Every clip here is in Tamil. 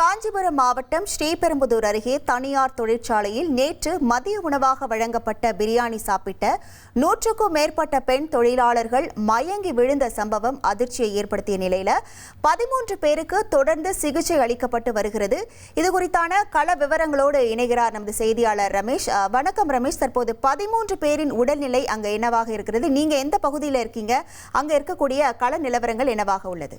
காஞ்சிபுரம் மாவட்டம் ஸ்ரீபெரும்புதூர் அருகே தனியார் தொழிற்சாலையில் நேற்று மதிய உணவாக வழங்கப்பட்ட பிரியாணி சாப்பிட்ட 100க்கும் மேற்பட்ட பெண் தொழிலாளர்கள் மயங்கி விழுந்த சம்பவம் அதிர்ச்சியை ஏற்படுத்திய நிலையில 13 பேருக்கு தொடர்ந்து சிகிச்சை அளிக்கப்பட்டு வருகிறது. இதுகுறித்தான கள விவரங்களோடு இணைகிறார் நமது செய்தியாளர் ரமேஷ். வணக்கம் ரமேஷ். தற்போது 13 பேரின் உடல்நிலை அங்க என்னவாக இருக்கிறது? நீங்க எந்த பகுதியில் இருக்கீங்க? அங்க இருக்கக்கூடிய கள நிலவரங்கள் என்னவாக உள்ளது?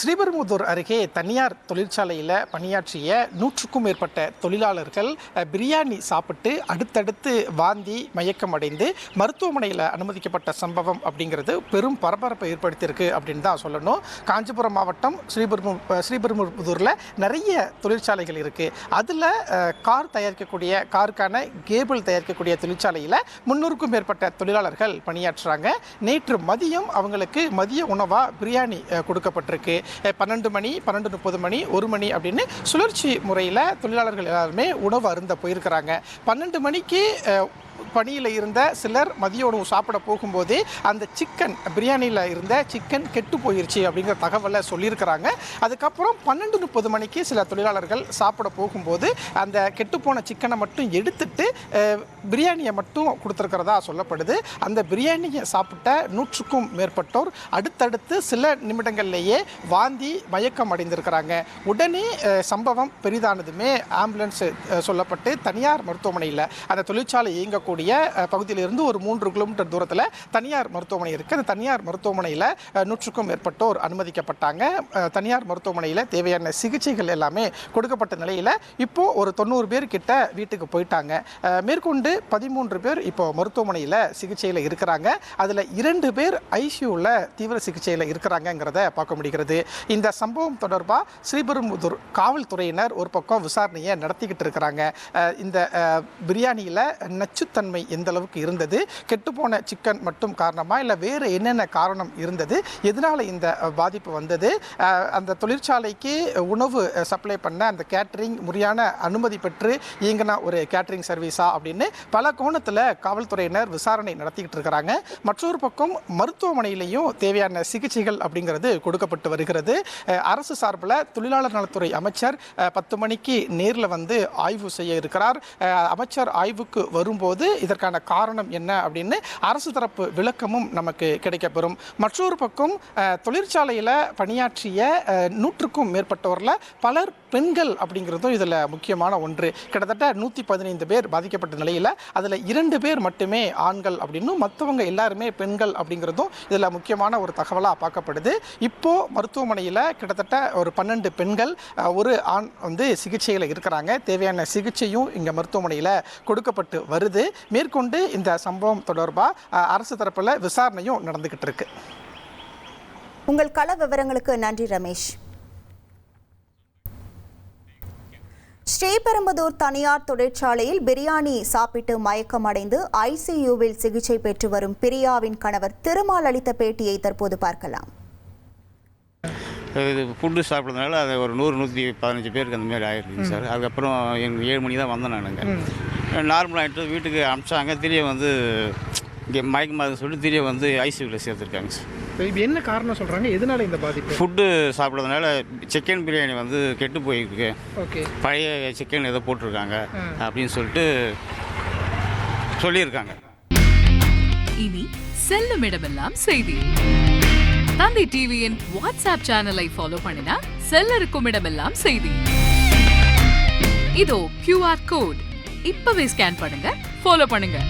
ஸ்ரீபெரும்புதூர் அருகே தனியார் தொழிற்சாலையில் பணியாற்றிய 100க்கும் மேற்பட்ட தொழிலாளர்கள் பிரியாணி சாப்பிட்டு அடுத்தடுத்து வாந்தி மயக்கம் அடைந்து மருத்துவமனையில் அனுமதிக்கப்பட்ட சம்பவம் அப்படிங்கிறது பெரும் பரபரப்பை ஏற்படுத்தியிருக்கு அப்படின்னு தான் சொல்லணும். காஞ்சிபுரம் மாவட்டம் ஸ்ரீபெரும்புதூரில் நிறைய தொழிற்சாலைகள் இருக்குது. அதில் கார் தயாரிக்கக்கூடிய காருக்கான கேபிள் தயாரிக்கக்கூடிய தொழிற்சாலையில் 300க்கும் மேற்பட்ட தொழிலாளர்கள் பணியாற்றுறாங்க. நேற்று மதியம் அவங்களுக்கு மதிய உணவாக பிரியாணி கொடுக்கப்பட்டிருக்கு. 12 மணி 12:30 மணி 1 மணி அப்படின்னு சுழற்சி முறையில் தொழிலாளர்கள் எல்லாருமே உணவு அருந்த போயிருக்கிறாங்க. 12 மணிக்கு பணியில் இருந்த சிலர் மதிய உணவு சாப்பிட போகும்போதே அந்த சிக்கன் பிரியாணியில் இருந்த சிக்கன் கெட்டு போயிருச்சு அப்படிங்கிற தகவலை சொல்லியிருக்கிறாங்க. அதுக்கப்புறம் 12:30 மணிக்கு சில தொழிலாளர்கள் சாப்பிட போகும்போது அந்த கெட்டுப்போன சிக்கனை மட்டும் எடுத்துட்டு பிரியாணியை மட்டும் கொடுத்துருக்கிறதா சொல்லப்படுது. அந்த பிரியாணியை சாப்பிட்ட 100க்கும் மேற்பட்டோர் அடுத்தடுத்து சில நிமிடங்கள்லேயே வாந்தி மயக்கம் அடைந்திருக்கிறாங்க. உடனே சம்பவம் பெரிதானதுமே ஆம்புலன்ஸ் சொல்லப்பட்டு தனியார் மருத்துவமனையில் அந்த தொழிற்சாலை இயங்கக்கூடிய பகுதியிலிருந்து ஒரு 3 கிலோமீட்டர் தூரத்தில் தனியார் மருத்துவமனை இருக்குது. அந்த தனியார் மருத்துவமனையில் 100க்கும் மேற்பட்டோர் அனுமதிக்கப்பட்டாங்க. தனியார் மருத்துவமனையில் தேவையான சிகிச்சைகள் எல்லாமே கொடுக்கப்பட்ட நிலையில் இப்போது ஒரு 90 பேர் கிட்ட வீட்டுக்கு போயிட்டாங்க. மேற்கொண்டு 13 பேர் இப்போ மருத்துவமனையில் சிகிச்சையில் இருக்கிறாங்க. அதில் 2 பேர் ஐசியூவில் தீவிர சிகிச்சையில் இருக்கிறாங்கிறத பார்க்க முடிகிறது. இந்த சம்பவம் தொடர்பாக ஸ்ரீபெரும்புதூர் காவல்துறையினர் ஒரு பக்கம் விசாரணையை நடத்திக்கிட்டு இருக்கிறாங்க. இந்த பிரியாணியில் நச்சுத்தன்மை எந்த அளவுக்கு இருந்தது, கெட்டுப்போன சிக்கன் மட்டும் காரணமா இல்லை வேறு என்னென்ன காரணம் இருந்தது, எதனால இந்த பாதிப்பு வந்தது, அந்த தொழிற்சாலைக்கு உணவு சப்ளை பண்ண அந்த கேட்டரிங் முறையான அனுமதி பெற்று இயங்கின ஒரு கேட்டரிங் சர்வீஸா அப்படின்னு பல கோணத்தில் காவல்துறையினர் விசாரணை நடத்திக்கிட்டு இருக்கிறாங்க. மற்றொரு பக்கம் மருத்துவமனையிலையும் தேவையான சிகிச்சைகள் அப்படிங்கிறது கொடுக்கப்பட்டு வருகிறது. அரசு சார்பில் தொழிலாளர் நலத்துறை அமைச்சர் 10 மணிக்கு நேரில் வந்து ஆய்வு செய்ய இருக்கிறார். அமைச்சர் ஆய்வுக்கு வரும்போது இதற்கான காரணம் என்ன அப்படின்னு அரசு தரப்பு விளக்கமும் நமக்கு கிடைக்கப்பெறும். மற்றொரு பக்கம் தொழிற்சாலையில் பணியாற்றிய 100க்கும் மேற்பட்டவரில் பலர் பெண்கள் அப்படிங்கிறதும் இதில் முக்கியமான ஒன்று. கிட்டத்தட்ட 115 பேர் பாதிக்கப்பட்ட நிலையில் அதில் 2 பேர் மட்டுமே ஆண்கள் அப்படின்னும் மற்றவங்க எல்லாருமே பெண்கள் அப்படிங்கிறதும் இதில் முக்கியமான ஒரு தகவலாக பார்க்கப்படுது. இப்போது மருத்துவமனையில் கிட்டத்தட்ட ஒரு 12 பெண்கள் ஒரு ஆண் வந்து சிகிச்சையில் இருக்கிறாங்க. தேவையான சிகிச்சையும் இங்கே மருத்துவமனையில் கொடுக்கப்பட்டு வருது. மேற்கொண்டு இந்த சம்பவம் தொடர்பாக அரசு தரப்பில் விசாரணையும் நடந்துகிட்டு இருக்கு. உங்கள் கள விவரங்களுக்கு நன்றி ரமேஷ். ஸ்ரீபெரும்புதூர் தனியார் தொழிற்சாலையில் பிரியாணி சாப்பிட்டு மயக்கம் அடைந்து ஐசியூவில் சிகிச்சை பெற்று வரும் பிரியாவின் கணவர் திருமால் அளித்த பேட்டியை தற்போது பார்க்கலாம். இது ஃபுட்டு சாப்பிட்றதுனால அது ஒரு 100-115 பேருக்கு அந்த மாதிரி ஆகிருக்குங்க சார். அதுக்கப்புறம் எங்களுக்கு 7 மணி தான் வந்தேன். நானுங்க நார்மலாகிட்டு வீட்டுக்கு அனுப்பிச்சாங்க. திரிய வந்து இங்கே மயக்கமாக சொல்லிட்டு திரிய வந்து ஐசியூவில் சேர்த்துருக்காங்க சார். இப்போ என்ன காரணம் சொல்கிறாங்க, எதனால இந்த பாதிப்பு? ஃபுட்டு சாப்பிட்றதுனால சிக்கன் பிரியாணி வந்து கெட்டு போயிருக்கு. ஓகே, பழைய சிக்கன் ஏதோ போட்டிருக்காங்க அப்படின்னு சொல்லிட்டு சொல்லியிருக்காங்க. இனி செல்லும் இடமெல்லாம் செய்தி. தந்தை டிவியின் வாட்ஸ்அப் சேனலை ஃபாலோ பண்ணினா செல்ல இருக்கும் இடமெல்லாம் செய்தி. இதோ QR கோட் இப்பவே ஸ்கேன் பண்ணுங்க, ஃபாலோ பண்ணுங்க.